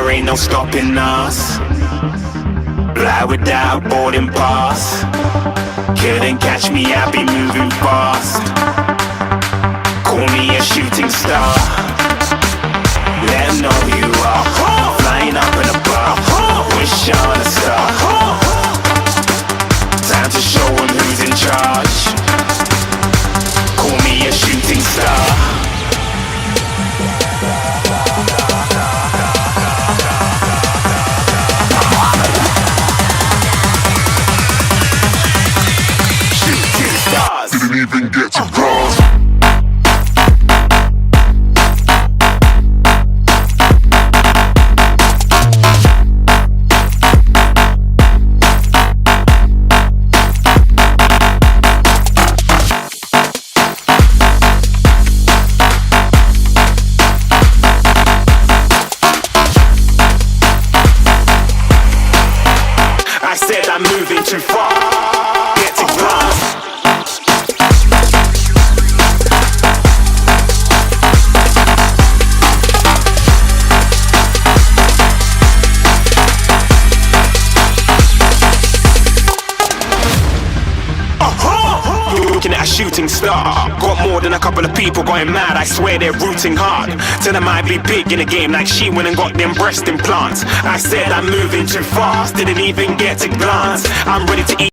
there ain't no stopping us. Fly without boarding pass. Couldn't catch me, I be moving fast. Call me a shooting star. Let 'em know who you are. Flying up in a bar. Wish on a star. Time to show 'em who's in charge. Call me a shooting star. Didn't even get to cross. I said I'm moving too far. Get to glass. Looking at a shooting star. Got more than a couple of people going mad. I swear they're rooting hard. Tell them I be big in the game like she went and got them breast implants. I said I'm moving too fast. Didn't even get to glance. I'm ready to eat.